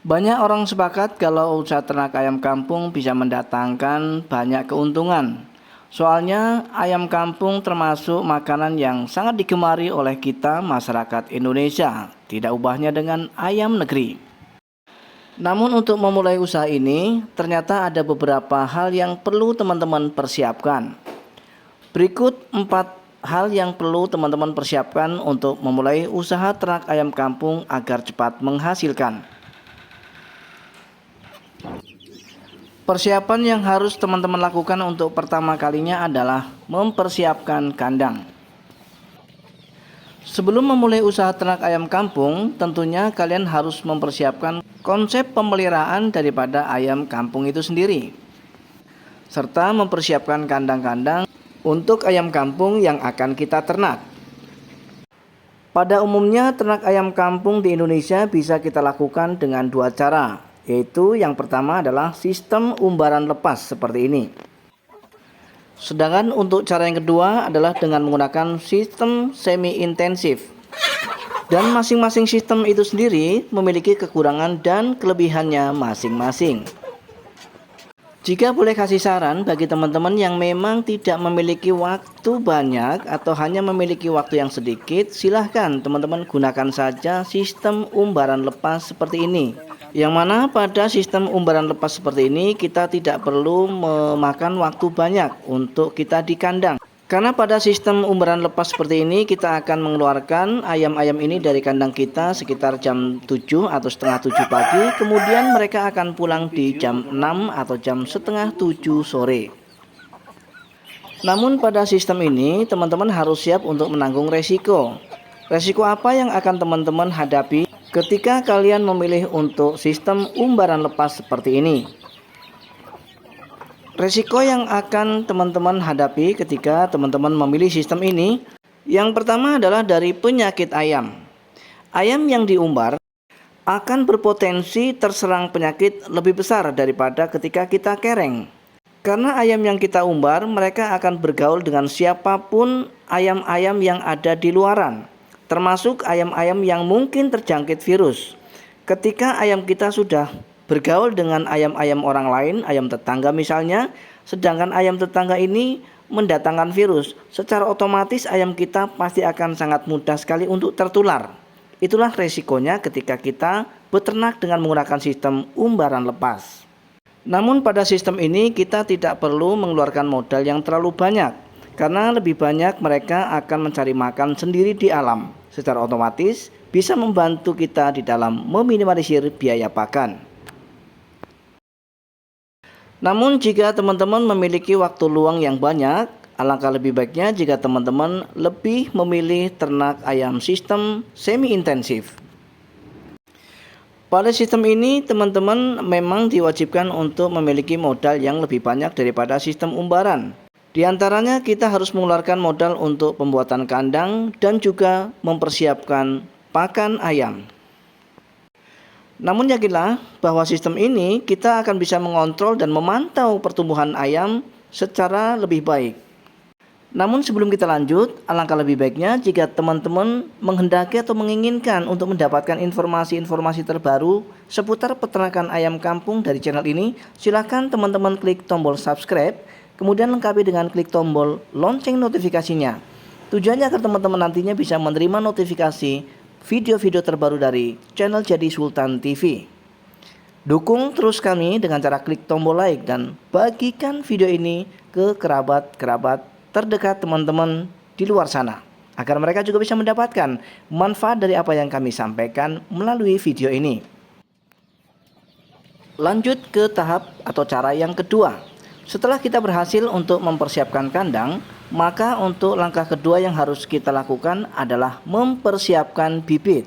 Banyak orang sepakat kalau usaha ternak ayam kampung bisa mendatangkan banyak keuntungan. Soalnya ayam kampung termasuk makanan yang sangat digemari oleh kita masyarakat Indonesia. Tidak ubahnya dengan ayam negeri. Namun untuk memulai usaha ini, ternyata ada beberapa hal yang perlu teman-teman persiapkan. Berikut 4 hal yang perlu teman-teman persiapkan untuk memulai usaha ternak ayam kampung agar cepat menghasilkan. Persiapan yang harus teman-teman lakukan untuk pertama kalinya adalah mempersiapkan kandang. Sebelum memulai usaha ternak ayam kampung, tentunya kalian harus mempersiapkan konsep pemeliharaan daripada ayam kampung itu sendiri, serta mempersiapkan kandang-kandang untuk ayam kampung yang akan kita ternak. Pada umumnya ternak ayam kampung di Indonesia bisa kita lakukan dengan 2 cara, yaitu yang pertama adalah sistem umbaran lepas seperti ini. Sedangkan untuk cara yang kedua adalah dengan menggunakan sistem semi intensif. Dan masing-masing sistem itu sendiri memiliki kekurangan dan kelebihannya masing-masing. Jika boleh kasih saran bagi teman-teman yang memang tidak memiliki waktu banyak atau hanya memiliki waktu yang sedikit, silahkan teman-teman gunakan saja sistem umbaran lepas seperti ini. Yang mana pada sistem umbaran lepas seperti ini kita tidak perlu memakan waktu banyak untuk kita di kandang. Karena pada sistem umbaran lepas seperti ini kita akan mengeluarkan ayam-ayam ini dari kandang kita sekitar jam 7 atau setengah 7 pagi. Kemudian mereka akan pulang di jam 6 atau jam setengah 7 sore. Namun pada sistem ini teman-teman harus siap untuk menanggung resiko. Resiko apa yang akan teman-teman hadapi ketika kalian memilih untuk sistem umbaran lepas seperti ini? Resiko yang akan teman-teman hadapi ketika teman-teman memilih sistem ini, yang pertama adalah dari penyakit ayam. Ayam yang diumbar akan berpotensi terserang penyakit lebih besar daripada ketika kita kereng. Karena ayam yang kita umbar, mereka akan bergaul dengan siapapun ayam-ayam yang ada di luaran, termasuk ayam-ayam yang mungkin terjangkit virus. Ketika ayam kita sudah bergaul dengan ayam-ayam orang lain, ayam tetangga misalnya, sedangkan ayam tetangga ini mendatangkan virus, secara otomatis ayam kita pasti akan sangat mudah sekali untuk tertular. Itulah resikonya ketika kita beternak dengan menggunakan sistem umbaran lepas. Namun pada sistem ini kita tidak perlu mengeluarkan modal yang terlalu banyak, karena lebih banyak mereka akan mencari makan sendiri di alam. Secara otomatis bisa membantu kita di dalam meminimalisir biaya pakan. Namun jika teman-teman memiliki waktu luang yang banyak, alangkah lebih baiknya jika teman-teman lebih memilih ternak ayam sistem semi intensif. Pada sistem ini teman-teman memang diwajibkan untuk memiliki modal yang lebih banyak daripada sistem umbaran. Di antaranya kita harus mengeluarkan modal untuk pembuatan kandang dan juga mempersiapkan pakan ayam. Namun yakinlah bahwa sistem ini kita akan bisa mengontrol dan memantau pertumbuhan ayam secara lebih baik. Namun sebelum kita lanjut, alangkah lebih baiknya jika teman-teman menghendaki atau menginginkan untuk mendapatkan informasi-informasi terbaru seputar peternakan ayam kampung dari channel ini, silakan teman-teman klik tombol subscribe, kemudian lengkapi dengan klik tombol lonceng notifikasinya. Tujuannya agar teman-teman nantinya bisa menerima notifikasi video-video terbaru dari channel Jadi Sultan TV. Dukung terus kami dengan cara klik tombol like dan bagikan video ini ke kerabat-kerabat terdekat teman-teman di luar sana, agar mereka juga bisa mendapatkan manfaat dari apa yang kami sampaikan melalui video ini. Lanjut ke tahap atau cara yang kedua. Setelah kita berhasil untuk mempersiapkan kandang, maka untuk langkah kedua yang harus kita lakukan adalah mempersiapkan bibit.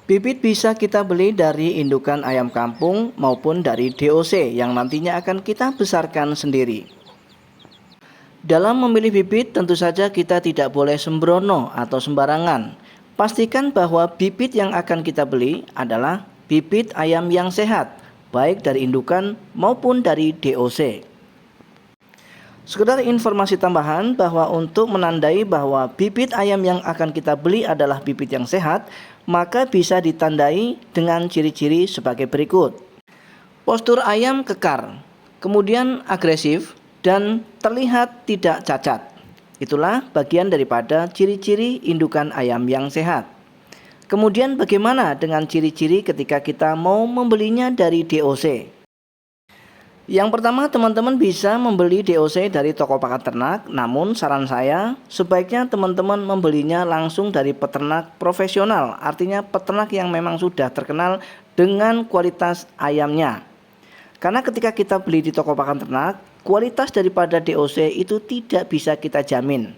Bibit bisa kita beli dari indukan ayam kampung maupun dari DOC yang nantinya akan kita besarkan sendiri. Dalam memilih bibit tentu saja kita tidak boleh sembrono atau sembarangan. Pastikan bahwa bibit yang akan kita beli adalah bibit ayam yang sehat, baik dari indukan maupun dari DOC. Sekedar informasi tambahan bahwa untuk menandai bahwa bibit ayam yang akan kita beli adalah bibit yang sehat, maka bisa ditandai dengan ciri-ciri sebagai berikut. Postur ayam kekar, kemudian agresif, dan terlihat tidak cacat. Itulah bagian daripada ciri-ciri indukan ayam yang sehat. Kemudian bagaimana dengan ciri-ciri ketika kita mau membelinya dari DOC? Yang pertama, teman-teman bisa membeli DOC dari toko pakan ternak, namun saran saya sebaiknya teman-teman membelinya langsung dari peternak profesional, artinya peternak yang memang sudah terkenal dengan kualitas ayamnya. Karena ketika kita beli di toko pakan ternak, kualitas daripada DOC itu tidak bisa kita jamin.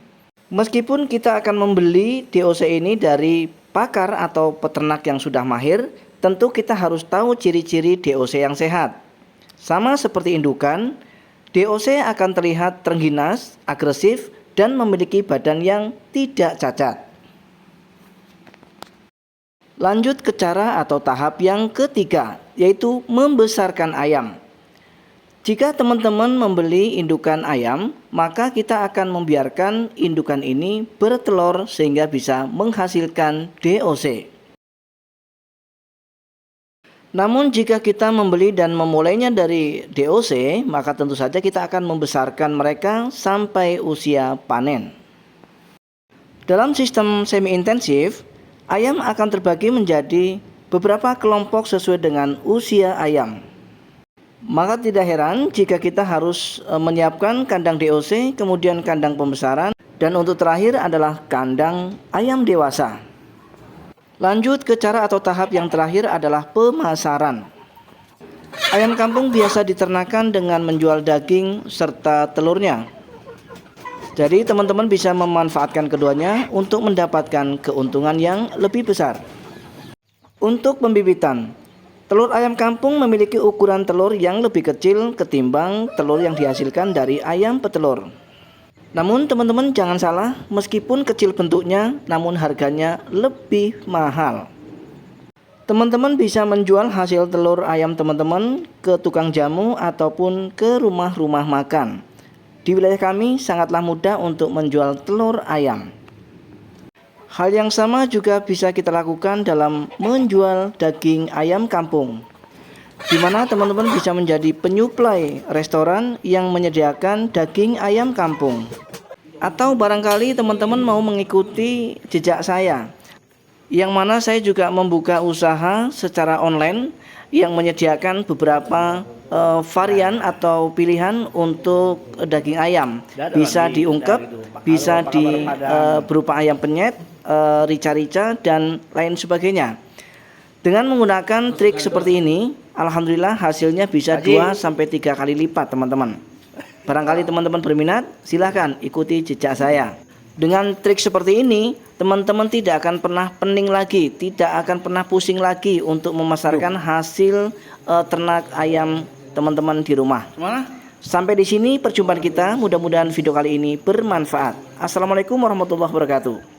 Meskipun kita akan membeli DOC ini dari pakar atau peternak yang sudah mahir, tentu kita harus tahu ciri-ciri DOC yang sehat. Sama seperti indukan, DOC akan terlihat terengginas, agresif, dan memiliki badan yang tidak cacat. Lanjut ke cara atau tahap yang ketiga, yaitu membesarkan ayam. Jika teman-teman membeli indukan ayam, maka kita akan membiarkan indukan ini bertelur sehingga bisa menghasilkan DOC. Namun jika kita membeli dan memulainya dari DOC, maka tentu saja kita akan membesarkan mereka sampai usia panen. Dalam sistem semi-intensif, ayam akan terbagi menjadi beberapa kelompok sesuai dengan usia ayam. Maka tidak heran jika kita harus menyiapkan kandang DOC, kemudian kandang pembesaran, dan untuk terakhir adalah kandang ayam dewasa. Lanjut ke cara atau tahap yang terakhir adalah pemasaran. Ayam kampung biasa diternakan dengan menjual daging serta telurnya. Jadi teman-teman bisa memanfaatkan keduanya untuk mendapatkan keuntungan yang lebih besar. Untuk pembibitan, telur ayam kampung memiliki ukuran telur yang lebih kecil ketimbang telur yang dihasilkan dari ayam petelur. Namun teman-teman jangan salah, meskipun kecil bentuknya, namun harganya lebih mahal. Teman-teman bisa menjual hasil telur ayam teman-teman ke tukang jamu ataupun ke rumah-rumah makan. Di wilayah kami sangatlah mudah untuk menjual telur ayam. Hal yang sama juga bisa kita lakukan dalam menjual daging ayam kampung, di mana teman-teman bisa menjadi penyuplai restoran yang menyediakan daging ayam kampung. Atau barangkali teman-teman mau mengikuti jejak saya, yang mana saya juga membuka usaha secara online yang menyediakan beberapa varian atau pilihan untuk daging ayam. Bisa diungkep, bisa berupa ayam penyet, rica-rica, dan lain sebagainya. Dengan menggunakan trik seperti ini, alhamdulillah hasilnya bisa 2-3 kali lipat teman-teman. Barangkali teman-teman berminat, silahkan ikuti jejak saya. Dengan trik seperti ini, teman-teman tidak akan pernah pening lagi, tidak akan pernah pusing lagi untuk memasarkan hasil ternak ayam teman-teman di rumah. Sampai di sini perjumpaan kita, mudah-mudahan video kali ini bermanfaat. Assalamualaikum warahmatullahi wabarakatuh.